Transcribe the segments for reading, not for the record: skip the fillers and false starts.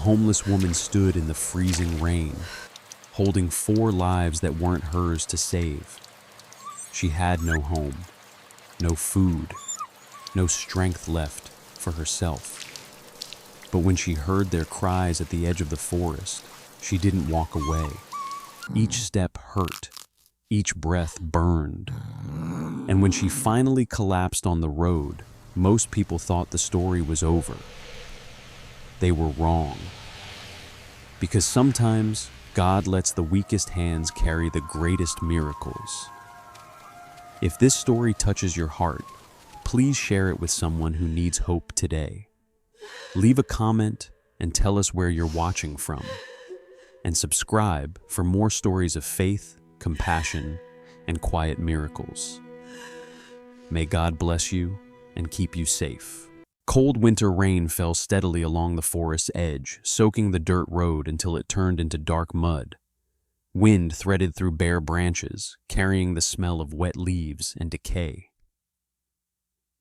homeless woman stood in the freezing rain, holding 4 lives that weren't hers to save. She had no home, no food, no strength left for herself. But when she heard their cries at the edge of the forest, she didn't walk away. Each step hurt, each breath burned. And when she finally collapsed on the road, most people thought the story was over. They were wrong. Because sometimes God lets the weakest hands carry the greatest miracles. If this story touches your heart, please share it with someone who needs hope today. Leave a comment and tell us where you're watching from. And subscribe for more stories of faith, compassion, and quiet miracles. May God bless you and keep you safe. Cold winter rain fell steadily along the forest's edge, soaking the dirt road until it turned into dark mud. Wind threaded through bare branches, carrying the smell of wet leaves and decay.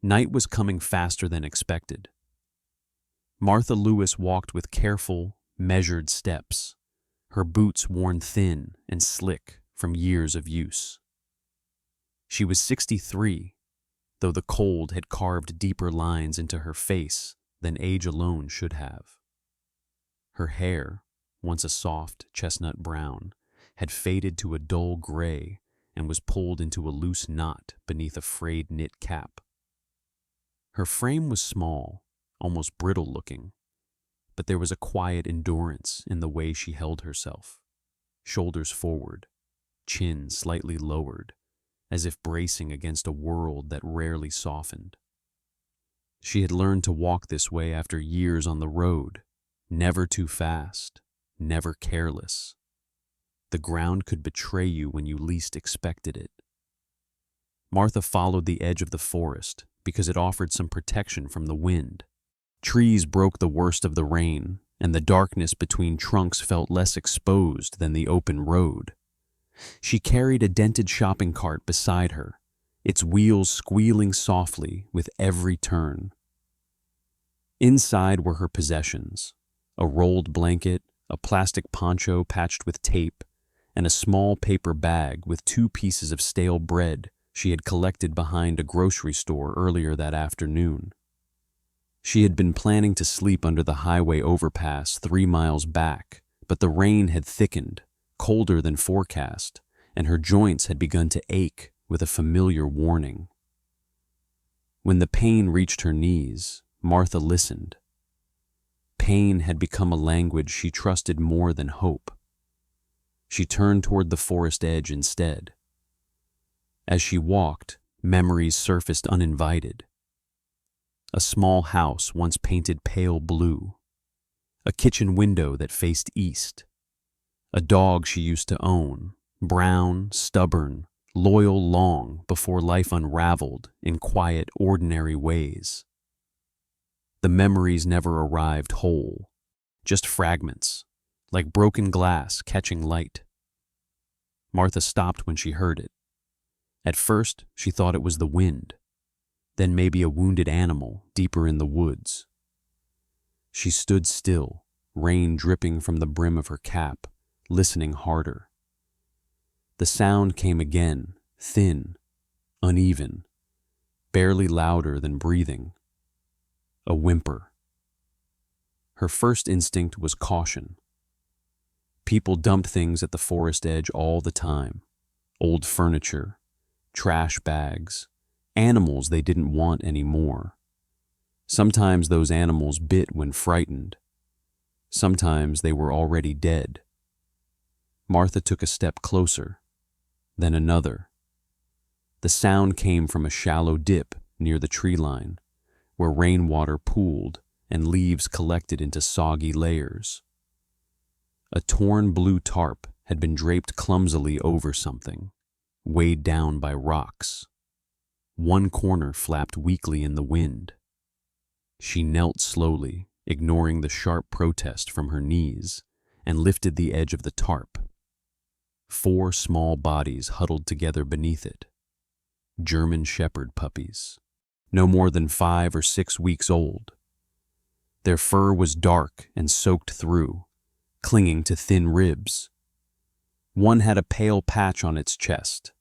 Night was coming faster than expected. Martha Lewis walked with careful, measured steps, her boots worn thin and slick from years of use. She was 63, though the cold had carved deeper lines into her face than age alone should have. Her hair, once a soft chestnut brown, had faded to a dull gray and was pulled into a loose knot beneath a frayed knit cap. Her frame was small, almost brittle-looking, but there was a quiet endurance in the way she held herself, shoulders forward, chin slightly lowered, as if bracing against a world that rarely softened. She had learned to walk this way after years on the road, never too fast, never careless. The ground could betray you when you least expected it. Martha followed the edge of the forest because it offered some protection from the wind. Trees broke the worst of the rain, and the darkness between trunks felt less exposed than the open road. She carried a dented shopping cart beside her, its wheels squealing softly with every turn. Inside were her possessions: a rolled blanket, a plastic poncho patched with tape, and a small paper bag with 2 pieces of stale bread she had collected behind a grocery store earlier that afternoon. She had been planning to sleep under the highway overpass 3 miles back, but the rain had thickened, colder than forecast, and her joints had begun to ache with a familiar warning. When the pain reached her knees, Martha listened. Pain had become a language she trusted more than hope. She turned toward the forest edge instead. As she walked, memories surfaced uninvited. A small house once painted pale blue, a kitchen window that faced east, a dog she used to own, brown, stubborn, loyal long before life unraveled in quiet, ordinary ways. The memories never arrived whole, just fragments, like broken glass catching light. Martha stopped when she heard it. At first, she thought it was the wind, then maybe a wounded animal deeper in the woods. She stood still, rain dripping from the brim of her cap, listening harder. The sound came again, thin, uneven, barely louder than breathing. A whimper. Her first instinct was caution. People dumped things at the forest edge all the time: old furniture, trash bags, animals they didn't want anymore. Sometimes those animals bit when frightened. Sometimes they were already dead. Martha took a step closer, then another. The sound came from a shallow dip near the tree line, where rainwater pooled and leaves collected into soggy layers. A torn blue tarp had been draped clumsily over something, weighed down by rocks. One corner flapped weakly in the wind. She knelt slowly, ignoring the sharp protest from her knees, and lifted the edge of the tarp. 4 small bodies huddled together beneath it. German shepherd puppies, no more than 5 or 6 weeks old. Their fur was dark and soaked through, clinging to thin ribs. One had a pale patch on its chest.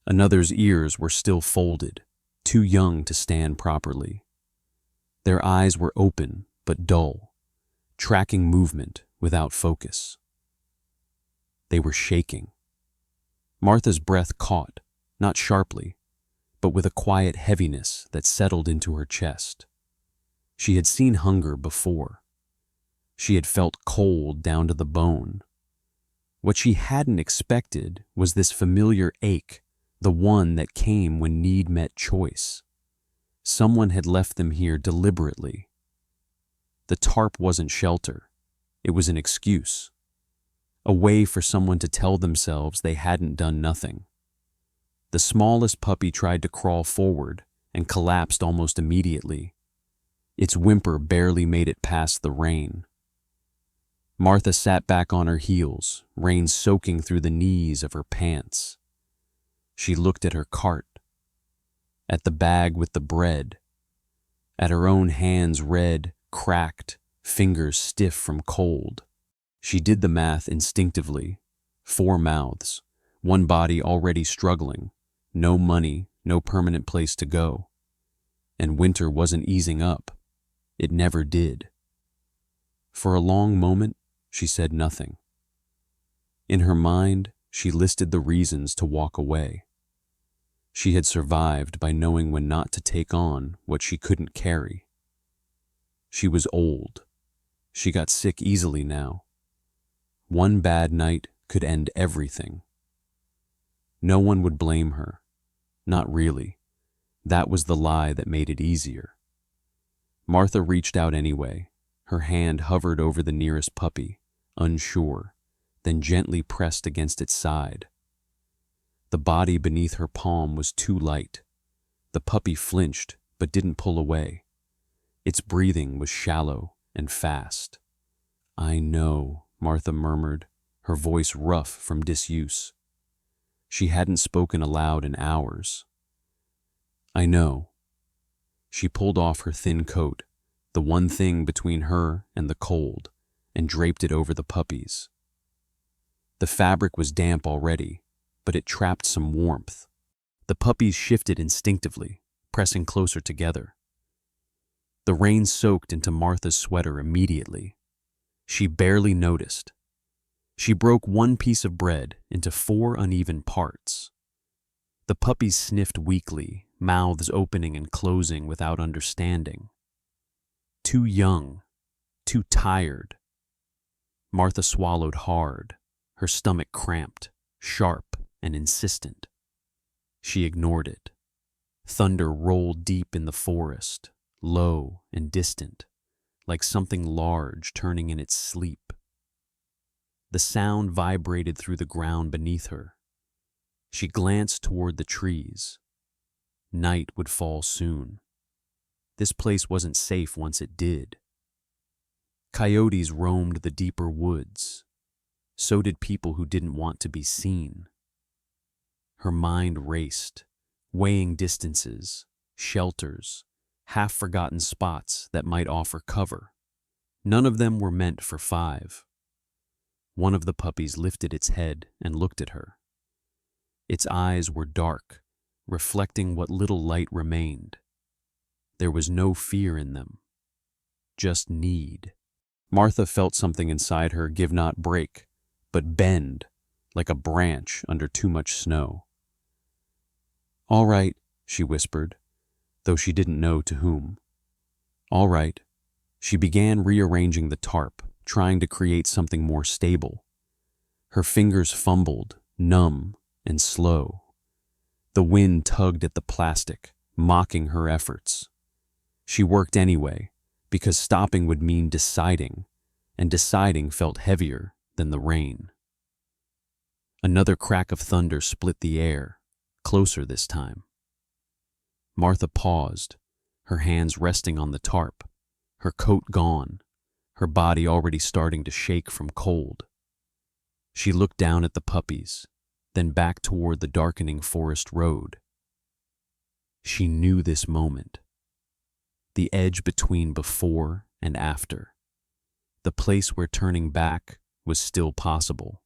Another's ears were still folded, too young to stand properly. Their eyes were open but dull, tracking movement without focus. They were shaking. Martha's breath caught, not sharply, but with a quiet heaviness that settled into her chest. She had seen hunger before. She had felt cold down to the bone. What she hadn't expected was this familiar ache, the one that came when need met choice. Someone had left them here deliberately. The tarp wasn't shelter. It was an excuse. A way for someone to tell themselves they hadn't done nothing. The smallest puppy tried to crawl forward and collapsed almost immediately. Its whimper barely made it past the rain. Martha sat back on her heels, rain soaking through the knees of her pants. She looked at her cart, at the bag with the bread, at her own hands red, cracked, fingers stiff from cold. She did the math instinctively. 4 mouths, one body already struggling, no money, no permanent place to go. And winter wasn't easing up. It never did. For a long moment, she said nothing. In her mind, she listed the reasons to walk away. She had survived by knowing when not to take on what she couldn't carry. She was old. She got sick easily now. One bad night could end everything. No one would blame her. Not really. That was the lie that made it easier. Martha reached out anyway. Her hand hovered over the nearest puppy, unsure, then gently pressed against its side. The body beneath her palm was too light. The puppy flinched, but didn't pull away. Its breathing was shallow and fast. "I know," Martha murmured, her voice rough from disuse. She hadn't spoken aloud in hours. "I know." She pulled off her thin coat, the one thing between her and the cold, and draped it over the puppies. The fabric was damp already, but it trapped some warmth. The puppies shifted instinctively, pressing closer together. The rain soaked into Martha's sweater immediately. She barely noticed. She broke one piece of bread into 4 uneven parts. The puppies sniffed weakly, mouths opening and closing without understanding. Too young, too tired. Martha swallowed hard, her stomach cramped, sharp and insistent. She ignored it. Thunder rolled deep in the forest, low and distant, like something large turning in its sleep. The sound vibrated through the ground beneath her. She glanced toward the trees. Night would fall soon. This place wasn't safe once it did. Coyotes roamed the deeper woods. So did people who didn't want to be seen. Her mind raced, weighing distances, shelters, half-forgotten spots that might offer cover. None of them were meant for 5. One of the puppies lifted its head and looked at her. Its eyes were dark, reflecting what little light remained. There was no fear in them, just need. Martha felt something inside her give not break, but bend, like a branch under too much snow. "All right," she whispered, though she didn't know to whom. "All right." She began rearranging the tarp, trying to create something more stable. Her fingers fumbled, numb and slow. The wind tugged at the plastic, mocking her efforts. She worked anyway, because stopping would mean deciding, and deciding felt heavier than the rain. Another crack of thunder split the air, closer this time. Martha paused, her hands resting on the tarp, her coat gone, her body already starting to shake from cold. She looked down at the puppies, then back toward the darkening forest road. She knew this moment. The edge between before and after. The place where turning back was still possible.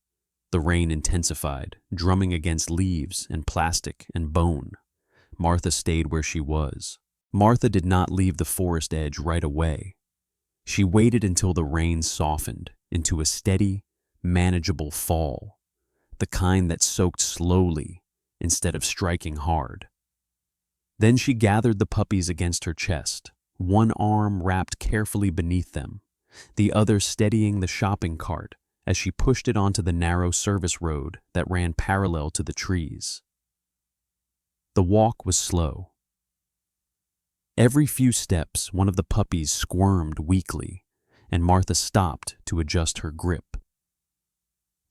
The rain intensified, drumming against leaves and plastic and bone. Martha stayed where she was. Martha did not leave the forest edge right away. She waited until the rain softened into a steady, manageable fall, the kind that soaked slowly instead of striking hard. Then she gathered the puppies against her chest, one arm wrapped carefully beneath them, the other steadying the shopping cart as she pushed it onto the narrow service road that ran parallel to the trees. The walk was slow. Every few steps, one of the puppies squirmed weakly, and Martha stopped to adjust her grip.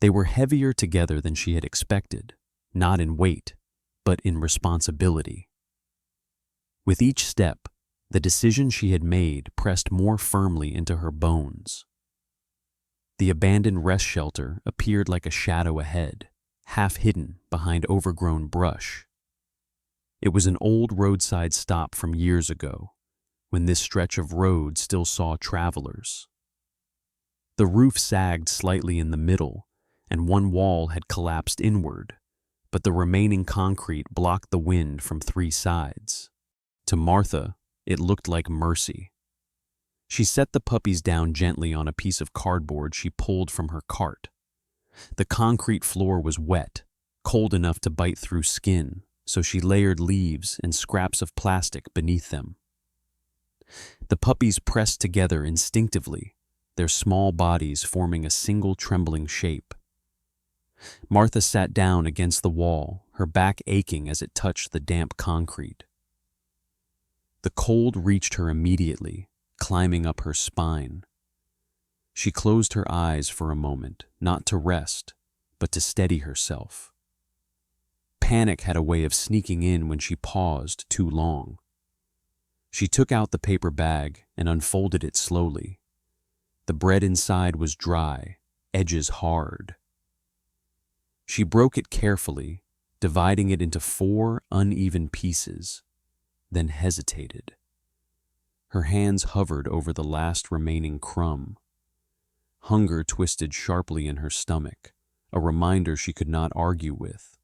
They were heavier together than she had expected, not in weight, but in responsibility. With each step, the decision she had made pressed more firmly into her bones. The abandoned rest shelter appeared like a shadow ahead, half hidden behind overgrown brush. It was an old roadside stop from years ago, when this stretch of road still saw travelers. The roof sagged slightly in the middle, and one wall had collapsed inward, but the remaining concrete blocked the wind from three sides. To Martha, it looked like mercy. She set the puppies down gently on a piece of cardboard she pulled from her cart. The concrete floor was wet, cold enough to bite through skin, so she layered leaves and scraps of plastic beneath them. The puppies pressed together instinctively, their small bodies forming a single trembling shape. Martha sat down against the wall, her back aching as it touched the damp concrete. The cold reached her immediately, climbing up her spine. She closed her eyes for a moment, not to rest, but to steady herself. Panic had a way of sneaking in when she paused too long. She took out the paper bag and unfolded it slowly. The bread inside was dry, edges hard. She broke it carefully, dividing it into 4 uneven pieces, then hesitated. Her hands hovered over the last remaining crumb. Hunger twisted sharply in her stomach, a reminder she could not argue with.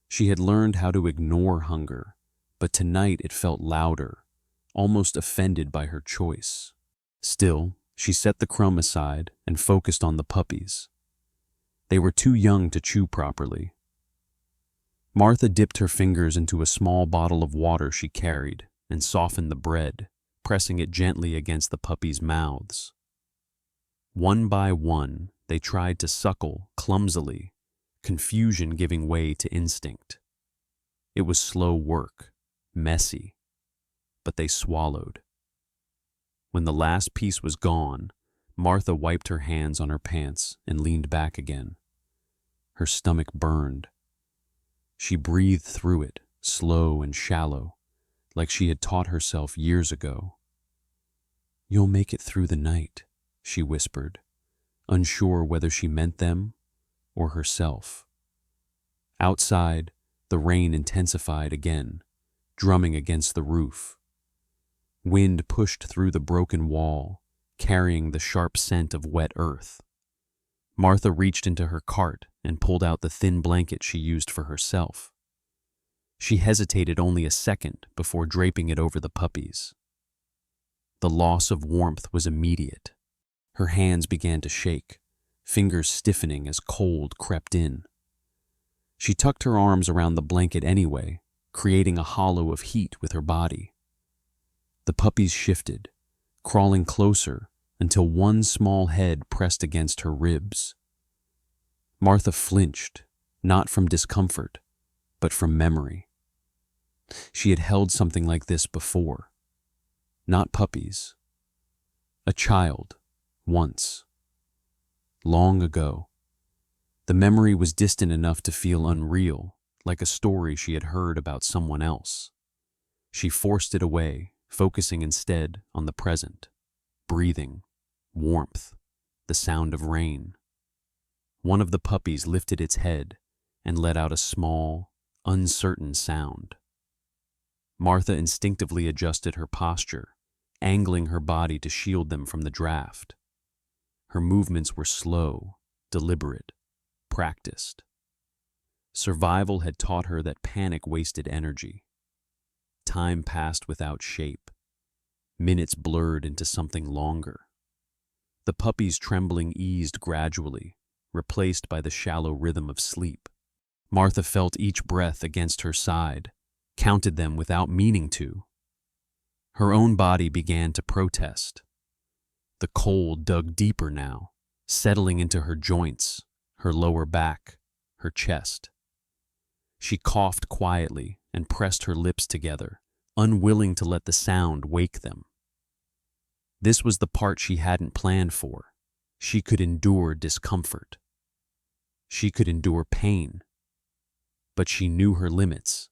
She had learned how to ignore hunger, but tonight it felt louder, almost offended by her choice. Still, she set the crumb aside and focused on the puppies. They were too young to chew properly. Martha dipped her fingers into a small bottle of water she carried and softened the bread, pressing it gently against the puppies' mouths. One by one, they tried to suckle clumsily, confusion giving way to instinct. It was slow work, messy, but they swallowed. When the last piece was gone, Martha wiped her hands on her pants and leaned back again. Her stomach burned. She breathed through it, slow and shallow, like she had taught herself years ago. "You'll make it through the night," she whispered, unsure whether she meant them or herself. Outside, the rain intensified again, drumming against the roof. Wind pushed through the broken wall, carrying the sharp scent of wet earth. Martha reached into her cart and pulled out the thin blanket she used for herself. She hesitated only a second before draping it over the puppies. The loss of warmth was immediate. Her hands began to shake, fingers stiffening as cold crept in. She tucked her arms around the blanket anyway, creating a hollow of heat with her body. The puppies shifted, crawling closer until one small head pressed against her ribs. Martha flinched, not from discomfort, but from memory. She had held something like this before. Not puppies. A child, once. Long ago. The memory was distant enough to feel unreal, like a story she had heard about someone else. She forced it away, focusing instead on the present. Breathing, warmth, the sound of rain. One of the puppies lifted its head and let out a small, uncertain sound. Martha instinctively adjusted her posture, angling her body to shield them from the draft. Her movements were slow, deliberate, practiced. Survival had taught her that panic wasted energy. Time passed without shape. Minutes blurred into something longer. The puppy's trembling eased gradually, replaced by the shallow rhythm of sleep. Martha felt each breath against her side, counted them without meaning to. Her own body began to protest. The cold dug deeper now, settling into her joints, her lower back, her chest. She coughed quietly and pressed her lips together, unwilling to let the sound wake them. This was the part she hadn't planned for. She could endure discomfort. She could endure pain. But she knew her limits,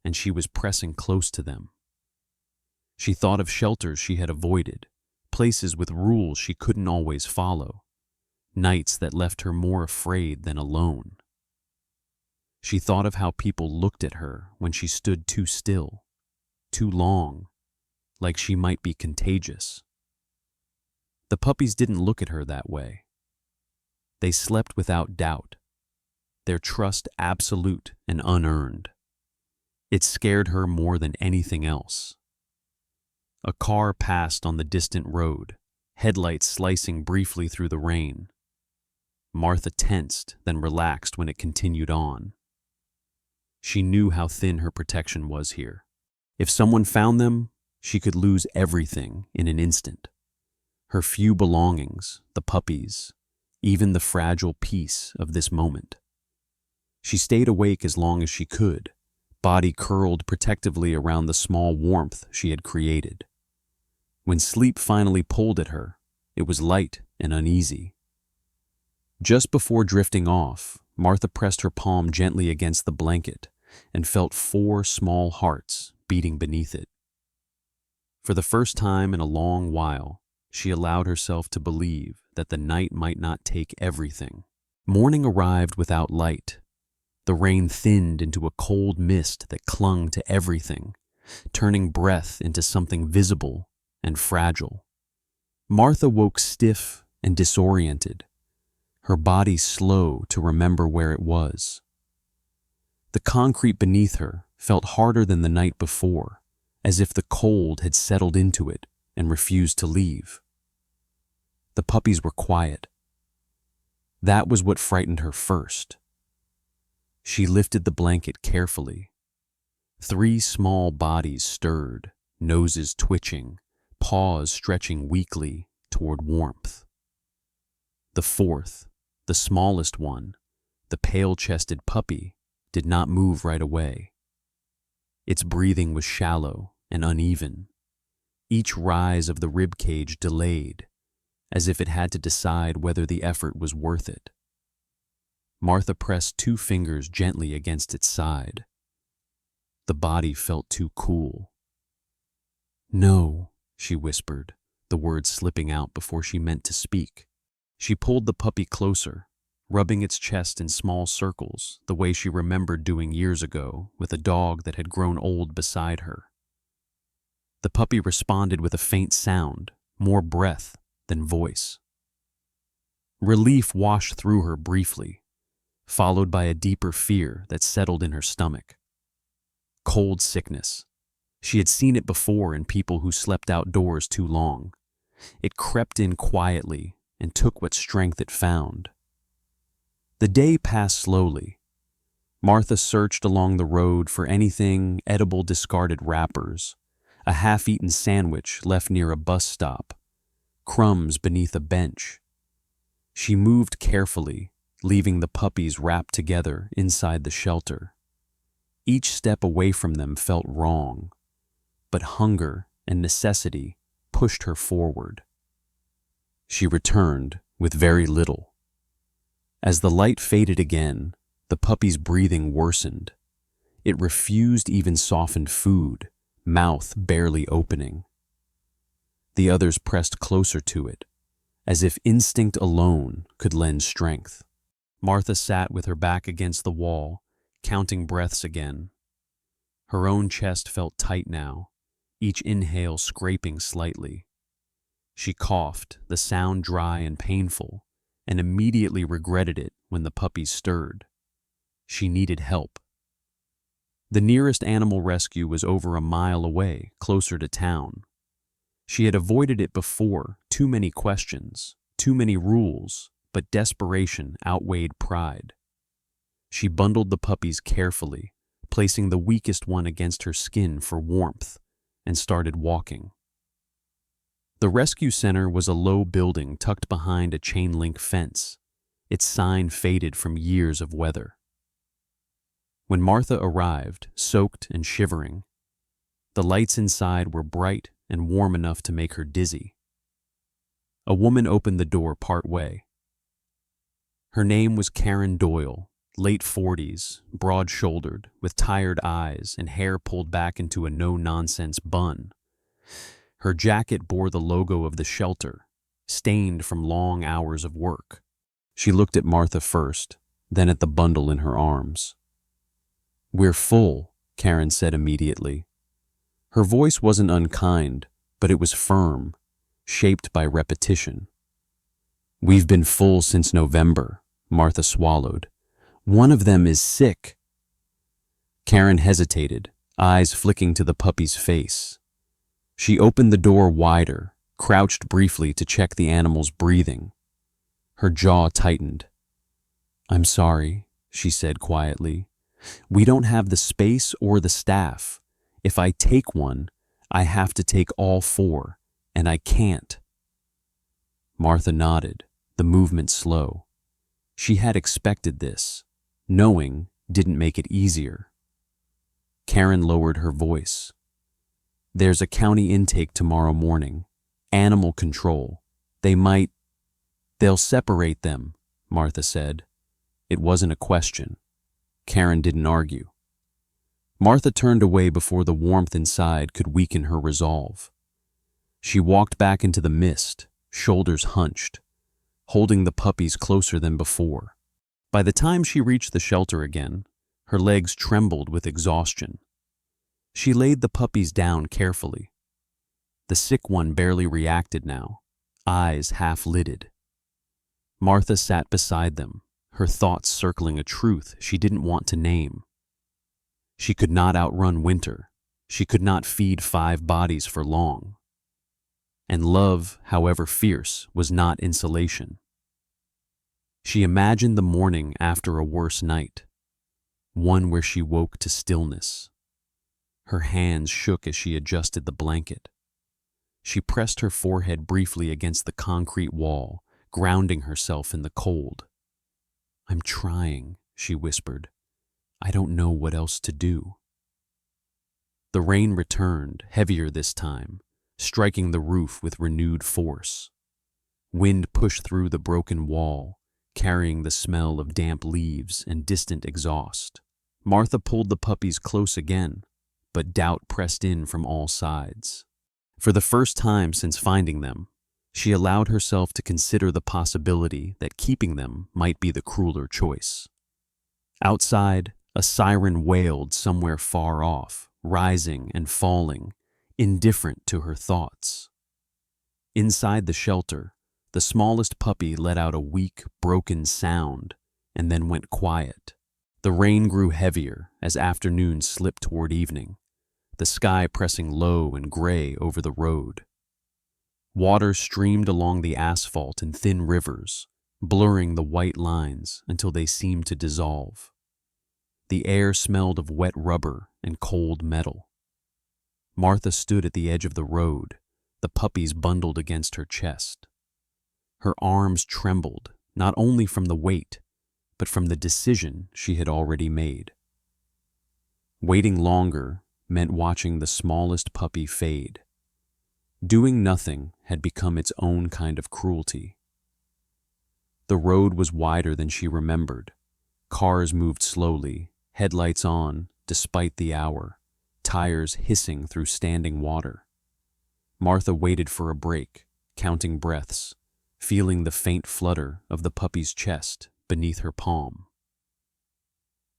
and she was pressing close to them. She thought of shelters she had avoided, places with rules she couldn't always follow, nights that left her more afraid than alone. She thought of how people looked at her when she stood too still, too long, like she might be contagious. The puppies didn't look at her that way. They slept without doubt, their trust absolute and unearned. It scared her more than anything else. A car passed on the distant road, headlights slicing briefly through the rain. Martha tensed, then relaxed when it continued on. She knew how thin her protection was here. If someone found them, she could lose everything in an instant. Her few belongings, the puppies, even the fragile peace of this moment. She stayed awake as long as she could, body curled protectively around the small warmth she had created. When sleep finally pulled at her, it was light and uneasy. Just before drifting off, Martha pressed her palm gently against the blanket and felt 4 small hearts beating beneath it. For the first time in a long while, she allowed herself to believe that the night might not take everything. Morning arrived without light. The rain thinned into a cold mist that clung to everything, turning breath into something visible and fragile. Martha woke stiff and disoriented, her body slow to remember where it was. The concrete beneath her felt harder than the night before, as if the cold had settled into it and refused to leave. The puppies were quiet. That was what frightened her first. She lifted the blanket carefully. 3 small bodies stirred, noses twitching, paws stretching weakly toward warmth. The 4th, the smallest one, the pale-chested puppy, did not move right away. Its breathing was shallow and uneven. Each rise of the rib cage delayed, as if it had to decide whether the effort was worth it. Martha pressed 2 fingers gently against its side. The body felt too cool. "No," she whispered, the words slipping out before she meant to speak. She pulled the puppy closer, rubbing its chest in small circles, the way she remembered doing years ago with a dog that had grown old beside her. The puppy responded with a faint sound, more breath than voice. Relief washed through her briefly, followed by a deeper fear that settled in her stomach. Cold sickness. She had seen it before in people who slept outdoors too long. It crept in quietly and took what strength it found. The day passed slowly. Martha searched along the road for anything edible, discarded wrappers, a half-eaten sandwich left near a bus stop, crumbs beneath a bench. She moved carefully, leaving the puppies wrapped together inside the shelter. Each step away from them felt wrong, but hunger and necessity pushed her forward. She returned with very little. As the light faded again, the puppy's breathing worsened. It refused even softened food, mouth barely opening. The others pressed closer to it, as if instinct alone could lend strength. Martha sat with her back against the wall, counting breaths again. Her own chest felt tight now, each inhale scraping slightly. She coughed, the sound dry and painful, and immediately regretted it when the puppies stirred. She needed help. The nearest animal rescue was over a mile away, closer to town. She had avoided it before, too many questions, too many rules, but desperation outweighed pride. She bundled the puppies carefully, placing the weakest one against her skin for warmth, and started walking. The rescue center was a low building tucked behind a chain-link fence, its sign faded from years of weather. When Martha arrived, soaked and shivering, the lights inside were bright and warm enough to make her dizzy. A woman opened the door partway. Her name was Karen Doyle, late 40s, broad-shouldered, with tired eyes and hair pulled back into a no-nonsense bun. Her jacket bore the logo of the shelter, stained from long hours of work. She looked at Martha first, then at the bundle in her arms. "We're full," Karen said immediately. Her voice wasn't unkind, but it was firm, shaped by repetition. "We've been full since November," Martha swallowed. "One of them is sick." Karen hesitated, eyes flicking to the puppy's face. She opened the door wider, crouched briefly to check the animal's breathing. Her jaw tightened. "I'm sorry," she said quietly. "We don't have the space or the staff. If I take one, I have to take all four, and I can't." Martha nodded, the movement slow. She had expected this. Knowing didn't make it easier. Karen lowered her voice. "There's a county intake tomorrow morning. Animal control. They'll separate them," Martha said. It wasn't a question. Karen didn't argue. Martha turned away before the warmth inside could weaken her resolve. She walked back into the mist, shoulders hunched, holding the puppies closer than before. By the time she reached the shelter again, her legs trembled with exhaustion. She laid the puppies down carefully. The sick one barely reacted now, eyes half-lidded. Martha sat beside them, her thoughts circling a truth she didn't want to name. She could not outrun winter. She could not feed 5 bodies for long. And love, however fierce, was not insulation. She imagined the morning after a worse night, one where she woke to stillness. Her hands shook as she adjusted the blanket. She pressed her forehead briefly against the concrete wall, grounding herself in the cold. "I'm trying," she whispered. "I don't know what else to do." The rain returned, heavier this time, striking the roof with renewed force. Wind pushed through the broken wall, carrying the smell of damp leaves and distant exhaust. Martha pulled the puppies close again, but doubt pressed in from all sides. For the first time since finding them, she allowed herself to consider the possibility that keeping them might be the crueler choice. Outside, a siren wailed somewhere far off, rising and falling, indifferent to her thoughts. Inside the shelter, the smallest puppy let out a weak, broken sound and then went quiet. The rain grew heavier as afternoon slipped toward evening, the sky pressing low and gray over the road. Water streamed along the asphalt in thin rivers, blurring the white lines until they seemed to dissolve. The air smelled of wet rubber and cold metal. Martha stood at the edge of the road, the puppies bundled against her chest. Her arms trembled, not only from the weight, but from the decision she had already made. Waiting longer meant watching the smallest puppy fade. Doing nothing had become its own kind of cruelty. The road was wider than she remembered. Cars moved slowly, headlights on despite the hour, tires hissing through standing water. Martha waited for a break, counting breaths, feeling the faint flutter of the puppy's chest beneath her palm.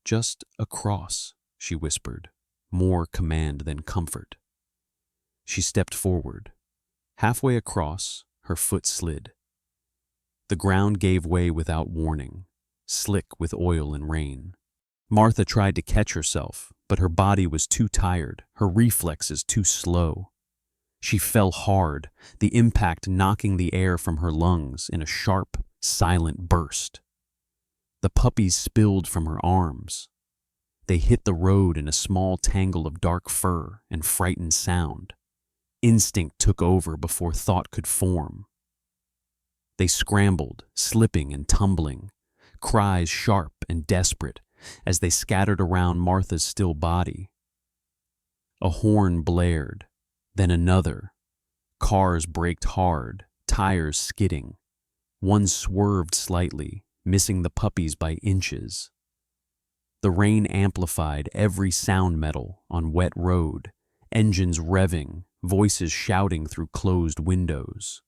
"Just across," she whispered, more command than comfort. She stepped forward. Halfway across, her foot slid. The ground gave way without warning, slick with oil and rain. Martha tried to catch herself, but her body was too tired, her reflexes too slow. She fell hard, the impact knocking the air from her lungs in a sharp, silent burst. The puppies spilled from her arms. They hit the road in a small tangle of dark fur and frightened sound. Instinct took over before thought could form. They scrambled, slipping and tumbling, cries sharp and desperate as they scattered around Martha's still body. A horn blared, then another. Cars braked hard, tires skidding. One swerved slightly, missing the puppies by inches. The rain amplified every sound metal on wet road, engines revving, voices shouting through closed windows.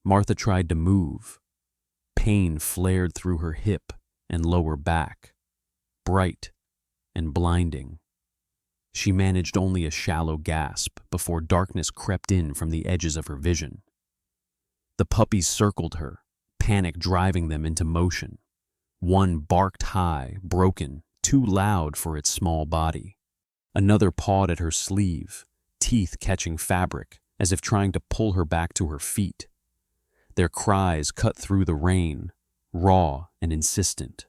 Martha tried to move. Pain flared through her hip and lower back, bright and blinding. She managed only a shallow gasp before darkness crept in from the edges of her vision. The puppies circled her, panic driving them into motion. One barked high, broken, too loud for its small body. Another pawed at her sleeve, teeth catching fabric, as if trying to pull her back to her feet. Their cries cut through the rain, raw and insistent.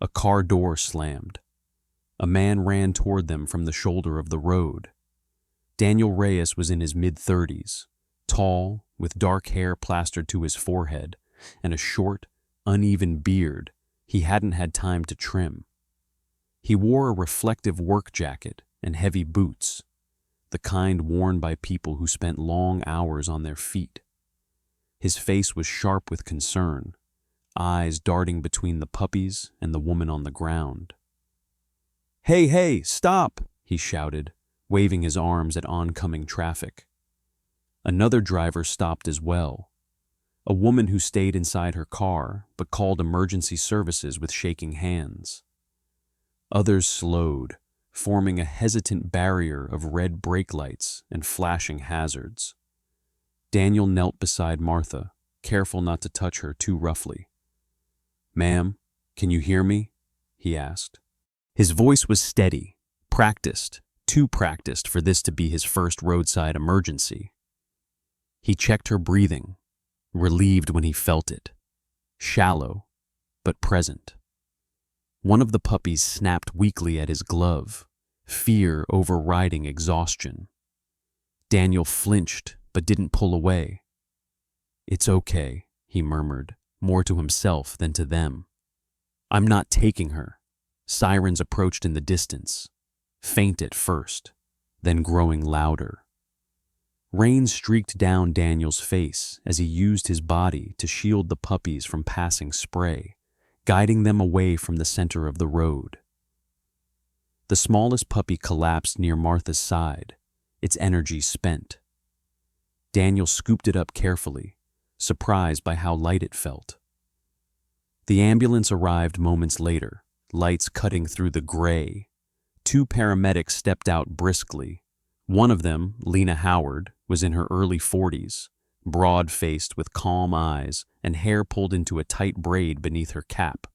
A car door slammed. A man ran toward them from the shoulder of the road. Daniel Reyes was in his mid-30s, tall, with dark hair plastered to his forehead, and a short, uneven beard he hadn't had time to trim. He wore a reflective work jacket and heavy boots, the kind worn by people who spent long hours on their feet. His face was sharp with concern, eyes darting between the puppies and the woman on the ground. "Hey, hey, stop!" he shouted, waving his arms at oncoming traffic. Another driver stopped as well, a woman who stayed inside her car but called emergency services with shaking hands. Others slowed, forming a hesitant barrier of red brake lights and flashing hazards. Daniel knelt beside Martha, careful not to touch her too roughly. "Ma'am, can you hear me?" he asked. His voice was steady, practiced, too practiced for this to be his first roadside emergency. He checked her breathing, relieved when he felt it, shallow but present. One of the puppies snapped weakly at his glove, fear overriding exhaustion. Daniel flinched but didn't pull away. "It's okay," he murmured, more to himself than to them. "I'm not taking her." Sirens approached in the distance, faint at first, then growing louder. Rain streaked down Daniel's face as he used his body to shield the puppies from passing spray, guiding them away from the center of the road. The smallest puppy collapsed near Martha's side, its energy spent. Daniel scooped it up carefully, surprised by how light it felt. The ambulance arrived moments later, lights cutting through the gray. 2 paramedics stepped out briskly. One of them, Lena Howard, was in her early 40s, broad-faced with calm eyes and hair pulled into a tight braid beneath her cap.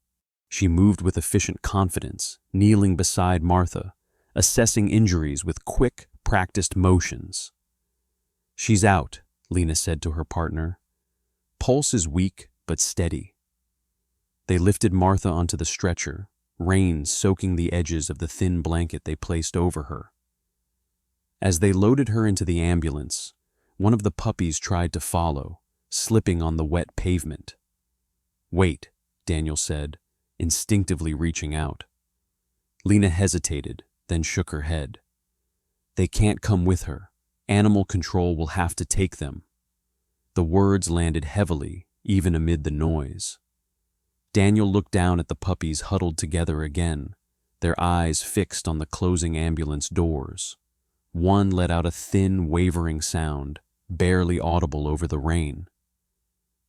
She moved with efficient confidence, kneeling beside Martha, assessing injuries with quick, practiced motions. "She's out," Lena said to her partner. "Pulse is weak but steady." They lifted Martha onto the stretcher, rain soaking the edges of the thin blanket they placed over her. As they loaded her into the ambulance, one of the puppies tried to follow, slipping on the wet pavement. "Wait," Daniel said, instinctively reaching out. Lena hesitated, then shook her head. "They can't come with her. Animal control will have to take them." The words landed heavily, even amid the noise. Daniel looked down at the puppies huddled together again, their eyes fixed on the closing ambulance doors. One let out a thin, wavering sound, barely audible over the rain.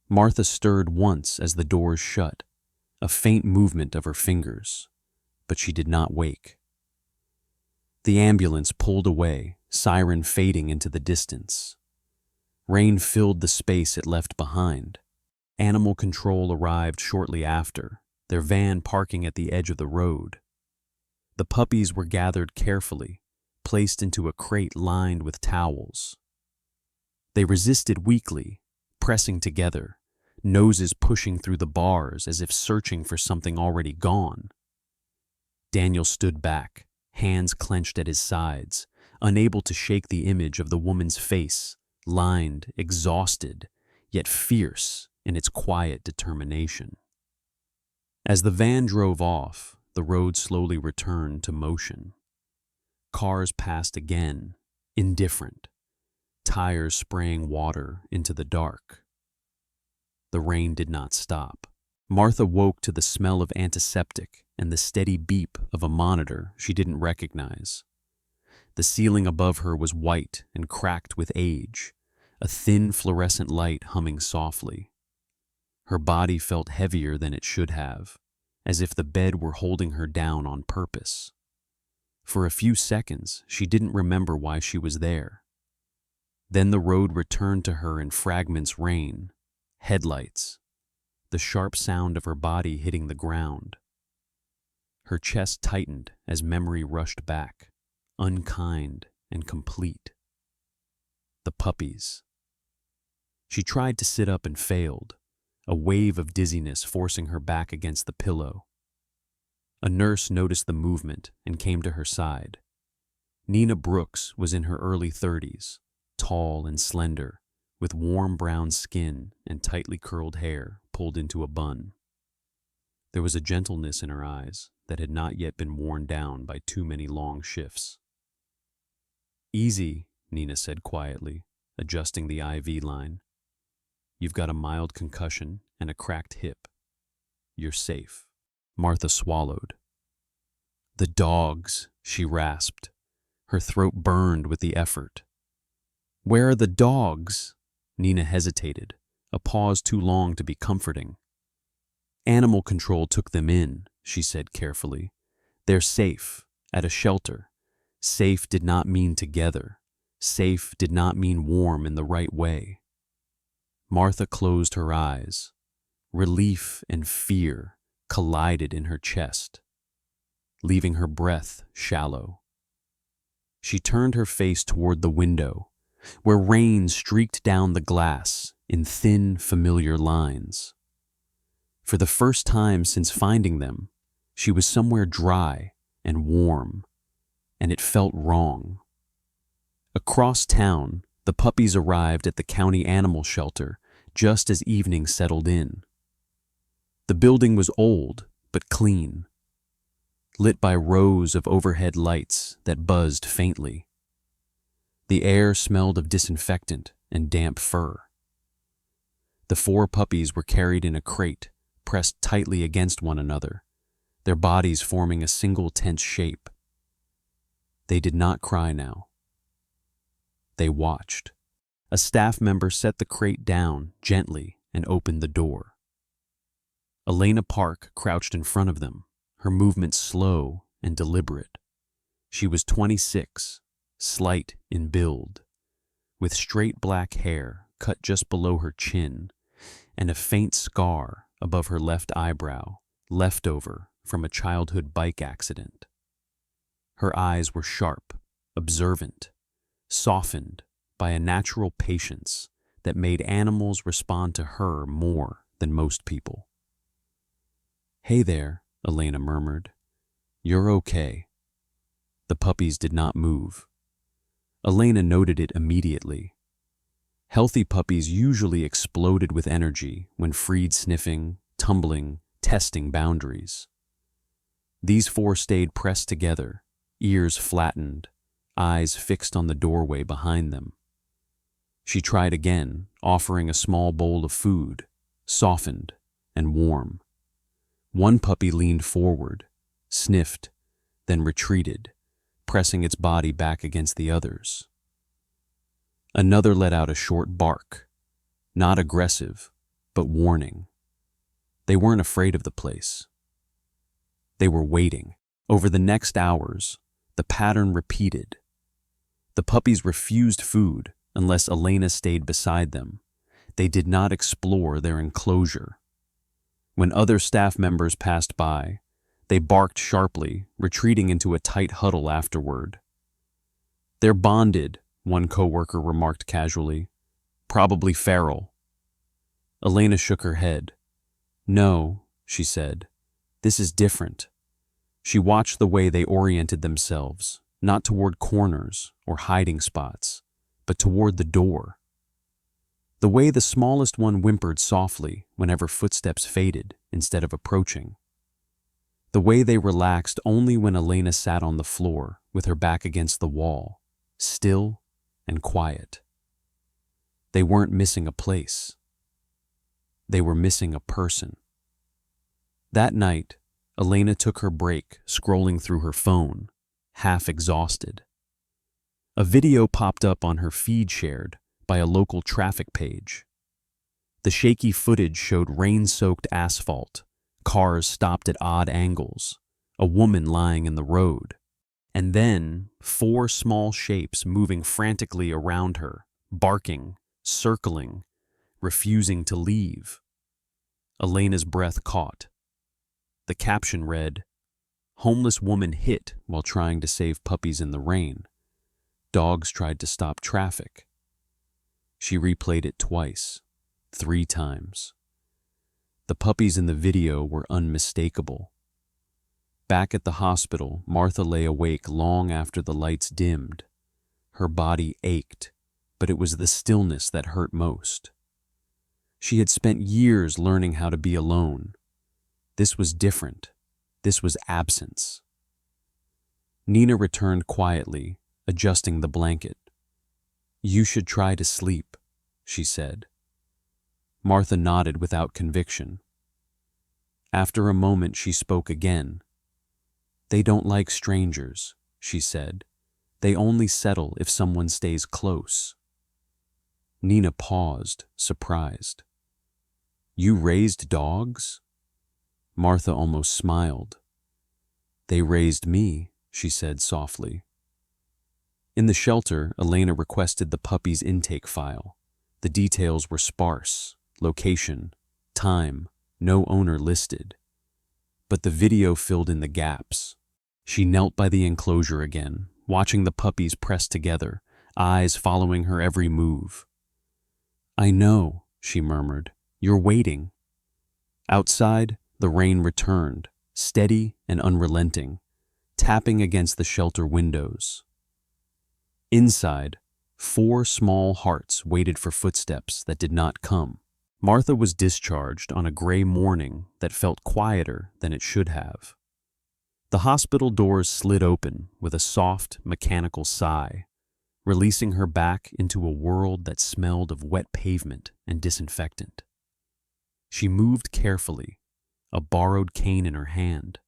Martha stirred once as the doors shut, a faint movement of her fingers, but she did not wake. The ambulance pulled away, siren fading into the distance. Rain filled the space it left behind. Animal control arrived shortly after, their van parking at the edge of the road. The puppies were gathered carefully, placed into a crate lined with towels. They resisted weakly, pressing together, noses pushing through the bars as if searching for something already gone. Daniel stood back, hands clenched at his sides, unable to shake the image of the woman's face, lined, exhausted, yet fierce in its quiet determination. As the van drove off, the road slowly returned to motion. Cars passed again, indifferent, tires spraying water into the dark. The rain did not stop. Martha woke to the smell of antiseptic and the steady beep of a monitor she didn't recognize. The ceiling above her was white and cracked with age, a thin fluorescent light humming softly. Her body felt heavier than it should have, as if the bed were holding her down on purpose. For a few seconds, she didn't remember why she was there. Then the road returned to her in fragments: rain, headlights, the sharp sound of her body hitting the ground. Her chest tightened as memory rushed back, unkind and complete. The puppies. She tried to sit up and failed, a wave of dizziness forcing her back against the pillow. A nurse noticed the movement and came to her side. Nina Brooks was in her early 30s, tall and slender, with warm brown skin and tightly curled hair pulled into a bun. There was a gentleness in her eyes that had not yet been worn down by too many long shifts. "Easy," Nina said quietly, adjusting the IV line. "You've got a mild concussion and a cracked hip. You're safe." Martha swallowed. "The dogs," she rasped. Her throat burned with the effort. "Where are the dogs?" Nina hesitated, a pause too long to be comforting. "Animal control took them in," she said carefully. "They're safe, at a shelter. Safe did not mean together. Safe did not mean warm in the right way." Martha closed her eyes. Relief and fear collided in her chest, leaving her breath shallow. She turned her face toward the window, where rain streaked down the glass in thin, familiar lines. For the first time since finding them, she was somewhere dry and warm, and it felt wrong. Across town, the puppies arrived at the county animal shelter just as evening settled in. The building was old but clean, lit by rows of overhead lights that buzzed faintly. The air smelled of disinfectant and damp fur. The 4 puppies were carried in a crate, pressed tightly against one another, their bodies forming a single tense shape. They did not cry now. They watched. A staff member set the crate down gently and opened the door. Elena Park crouched in front of them, her movements slow and deliberate. She was 26, slight in build, with straight black hair cut just below her chin and a faint scar above her left eyebrow, leftover from a childhood bike accident. Her eyes were sharp, observant, softened by a natural patience that made animals respond to her more than most people. "Hey there," Elena murmured. "You're okay." The puppies did not move. Elena noted it immediately. Healthy puppies usually exploded with energy when freed sniffing, tumbling, testing boundaries. These 4 stayed pressed together, ears flattened, eyes fixed on the doorway behind them. She tried again, offering a small bowl of food, softened and warm. One puppy leaned forward, sniffed, then retreated, pressing its body back against the others. Another let out a short bark, not aggressive, but warning. They weren't afraid of the place. They were waiting. Over the next hours, the pattern repeated. The puppies refused food unless Elena stayed beside them. They did not explore their enclosure. When other staff members passed by, they barked sharply, retreating into a tight huddle afterward. "They're bonded," one coworker remarked casually. "Probably feral." Elena shook her head. "No," she said. "This is different." She watched the way they oriented themselves, not toward corners or hiding spots, but toward the door. The way the smallest one whimpered softly whenever footsteps faded instead of approaching. The way they relaxed only when Elena sat on the floor with her back against the wall, still and quiet. They weren't missing a place. They were missing a person. That night, Elena took her break scrolling through her phone, half exhausted. A video popped up on her feed shared by a local traffic page. The shaky footage showed rain-soaked asphalt, cars stopped at odd angles, a woman lying in the road, and then 4 small shapes moving frantically around her, barking, circling, refusing to leave. Elena's breath caught. The caption read, "Homeless woman hit while trying to save puppies in the rain. Dogs tried to stop traffic." She replayed it twice, 3 times. The puppies in the video were unmistakable. Back at the hospital, Martha lay awake long after the lights dimmed. Her body ached, but it was the stillness that hurt most. She had spent years learning how to be alone. This was different. This was absence. Nina returned quietly, adjusting the blanket. "You should try to sleep," she said. Martha nodded without conviction. After a moment, she spoke again. "They don't like strangers," she said. "They only settle if someone stays close." Nina paused, surprised. "You raised dogs?" Martha almost smiled. "They raised me," she said softly. In the shelter, Elena requested the puppy's intake file. The details were sparse: location, time, no owner listed. But the video filled in the gaps. She knelt by the enclosure again, watching the puppies press together, eyes following her every move. "I know," she murmured. "You're waiting." Outside, the rain returned, steady and unrelenting, tapping against the shelter windows. Inside, 4 small hearts waited for footsteps that did not come. Martha was discharged on a gray morning that felt quieter than it should have. The hospital doors slid open with a soft, mechanical sigh, releasing her back into a world that smelled of wet pavement and disinfectant. She moved carefully, a borrowed cane in her hand,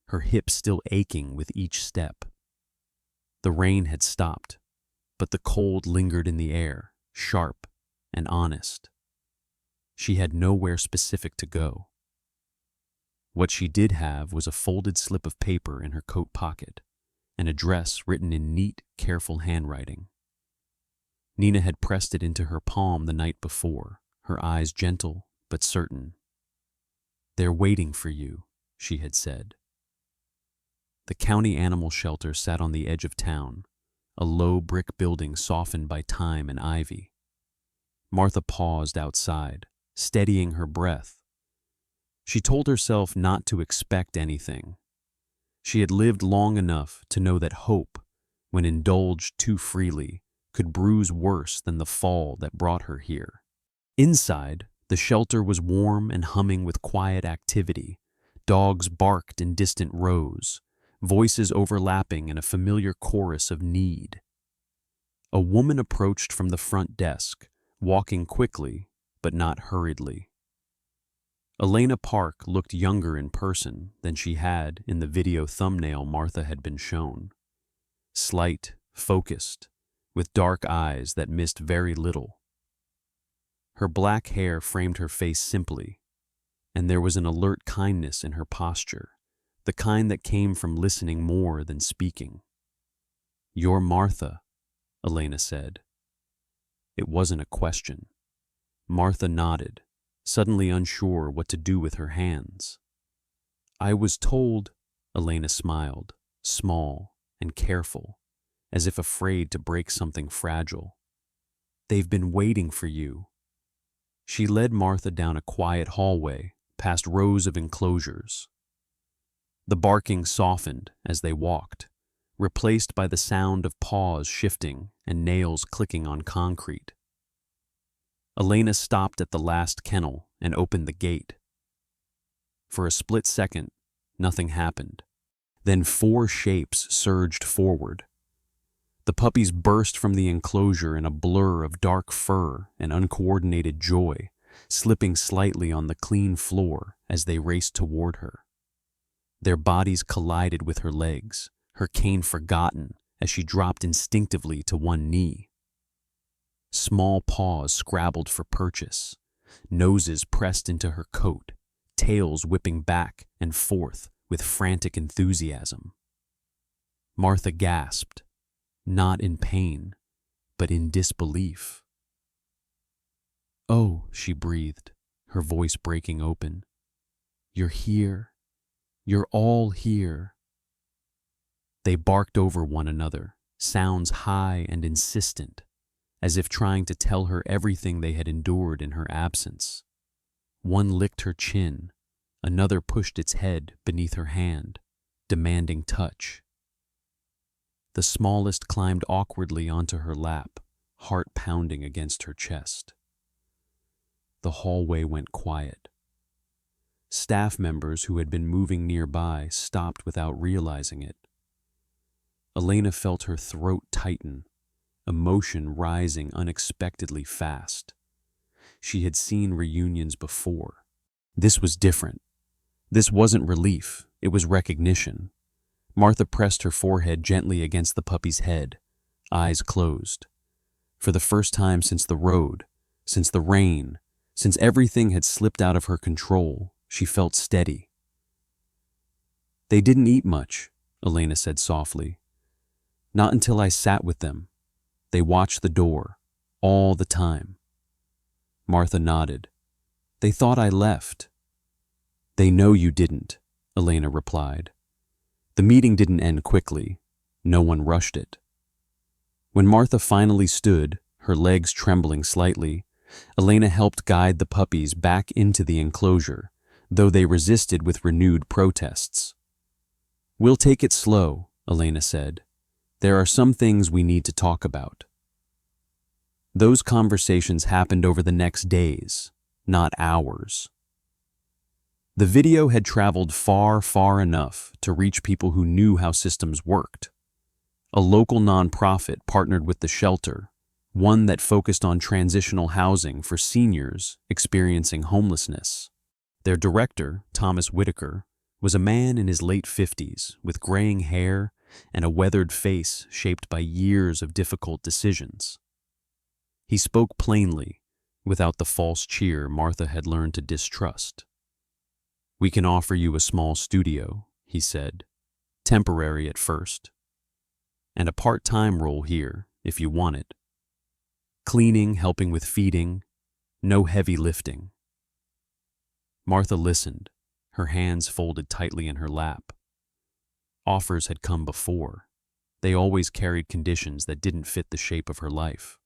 her hips still aching with each step. The rain had stopped, but the cold lingered in the air, sharp and honest. She had nowhere specific to go. What she did have was a folded slip of paper in her coat pocket, an address written in neat, careful handwriting. Nina had pressed it into her palm the night before, her eyes gentle but certain. "They're waiting for you," she had said. The county animal shelter sat on the edge of town, a low brick building softened by time and ivy. Martha paused outside, steadying her breath. She told herself not to expect anything. She had lived long enough to know that hope, when indulged too freely, could bruise worse than the fall that brought her here. Inside, the shelter was warm and humming with quiet activity. Dogs barked in distant rows, voices overlapping in a familiar chorus of need. A woman approached from the front desk, walking quickly, but not hurriedly. Elena Park looked younger in person than she had in the video thumbnail Martha had been shown. Slight, focused, with dark eyes that missed very little. Her black hair framed her face simply, and there was an alert kindness in her posture, the kind that came from listening more than speaking. "You're Martha," Elena said. It wasn't a question. Martha nodded, suddenly unsure what to do with her hands. I was told, Elena smiled, small and careful, as if afraid to break something fragile. They've been waiting for you. She led Martha down a quiet hallway, past rows of enclosures. The barking softened as they walked, replaced by the sound of paws shifting and nails clicking on concrete. Elena stopped at the last kennel and opened the gate. For a split second, nothing happened. Then 4 shapes surged forward. The puppies burst from the enclosure in a blur of dark fur and uncoordinated joy, slipping slightly on the clean floor as they raced toward her. Their bodies collided with her legs, her cane forgotten as she dropped instinctively to one knee. Small paws scrabbled for purchase, noses pressed into her coat, tails whipping back and forth with frantic enthusiasm. Martha gasped, not in pain, but in disbelief. "Oh," she breathed, her voice breaking open. "You're here. You're all here." They barked over one another, sounds high and insistent, as if trying to tell her everything they had endured in her absence. One licked her chin, another pushed its head beneath her hand, demanding touch. The smallest climbed awkwardly onto her lap, heart pounding against her chest. The hallway went quiet. Staff members who had been moving nearby stopped without realizing it. Elena felt her throat tighten, emotion rising unexpectedly fast. She had seen reunions before. This was different. This wasn't relief, it was recognition. Martha pressed her forehead gently against the puppy's head, eyes closed. For the first time since the road, since the rain, since everything had slipped out of her control, she felt steady. "They didn't eat much," Elena said softly. "Not until I sat with them. They watched the door, all the time." Martha nodded. "They thought I left." "They know you didn't," Elena replied. The meeting didn't end quickly. No one rushed it. When Martha finally stood, her legs trembling slightly, Elena helped guide the puppies back into the enclosure, though they resisted with renewed protests. "We'll take it slow," Elena said. "There are some things we need to talk about." Those conversations happened over the next days, not hours. The video had traveled far, far enough to reach people who knew how systems worked. A local nonprofit partnered with the shelter, one that focused on transitional housing for seniors experiencing homelessness. Their director, Thomas Whitaker, was a man in his late 50s with graying hair and a weathered face shaped by years of difficult decisions. He spoke plainly, without the false cheer Martha had learned to distrust. "We can offer you a small studio," he said, "temporary at first, and a part-time role here if you want it. Cleaning, helping with feeding, no heavy lifting." Martha listened, her hands folded tightly in her lap. Offers had come before. They always carried conditions that didn't fit the shape of her life.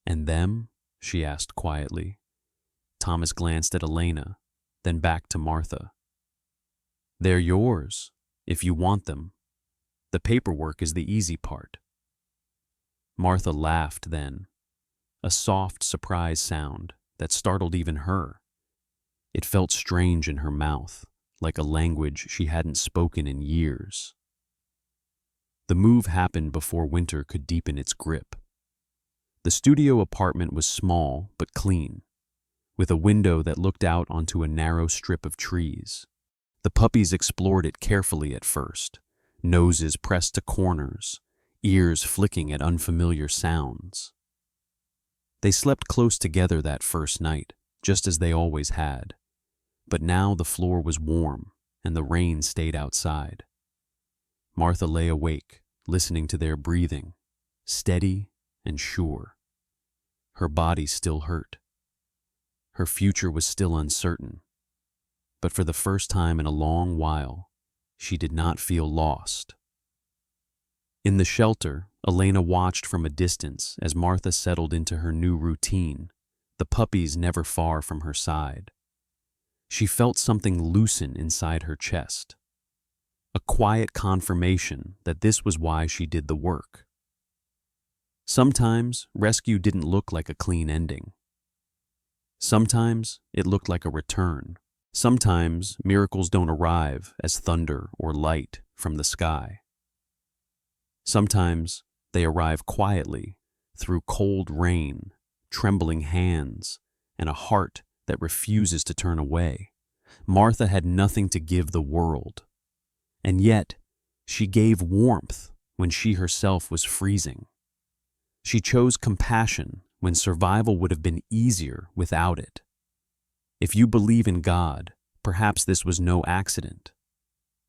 "And them?" she asked quietly. Thomas glanced at Elena, then back to Martha. "They're yours, if you want them. The paperwork is the easy part." Martha laughed then, a soft surprise sound that startled even her. It felt strange in her mouth, like a language she hadn't spoken in years. The move happened before winter could deepen its grip. The studio apartment was small but clean, with a window that looked out onto a narrow strip of trees. The puppies explored it carefully at first, noses pressed to corners, ears flicking at unfamiliar sounds. They slept close together that first night, just as they always had. But now the floor was warm, and the rain stayed outside. Martha lay awake, listening to their breathing, steady and sure. Her body still hurt. Her future was still uncertain. But for the first time in a long while, she did not feel lost. In the shelter, Elena watched from a distance as Martha settled into her new routine, the puppies never far from her side. She felt something loosen inside her chest, a quiet confirmation that this was why she did the work. Sometimes rescue didn't look like a clean ending. Sometimes it looked like a return. Sometimes miracles don't arrive as thunder or light from the sky. Sometimes they arrive quietly through cold rain, trembling hands, and a heart that refuses to turn away. Martha had nothing to give the world, and yet she gave warmth when she herself was freezing. She chose compassion when survival would have been easier without it. If you believe in God, perhaps this was no accident.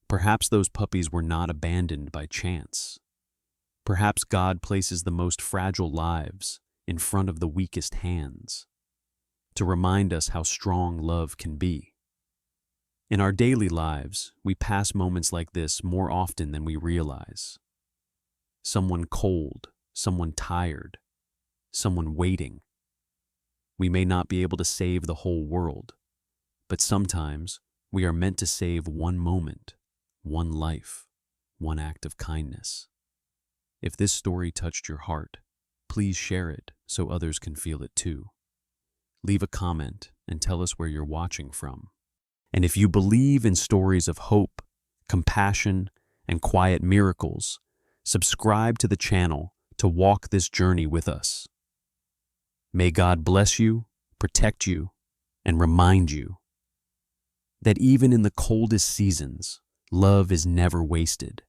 Perhaps those puppies were not abandoned by chance. Perhaps God places the most fragile lives in front of the weakest hands to remind us how strong love can be. In our daily lives, we pass moments like this more often than we realize. Someone cold, someone tired, someone waiting. We may not be able to save the whole world, but sometimes we are meant to save one moment, one life, one act of kindness. If this story touched your heart, please share it so others can feel it too. Leave a comment and tell us where you're watching from. And if you believe in stories of hope, compassion, and quiet miracles, subscribe to the channel to walk this journey with us. May God bless you, protect you, and remind you that even in the coldest seasons, love is never wasted.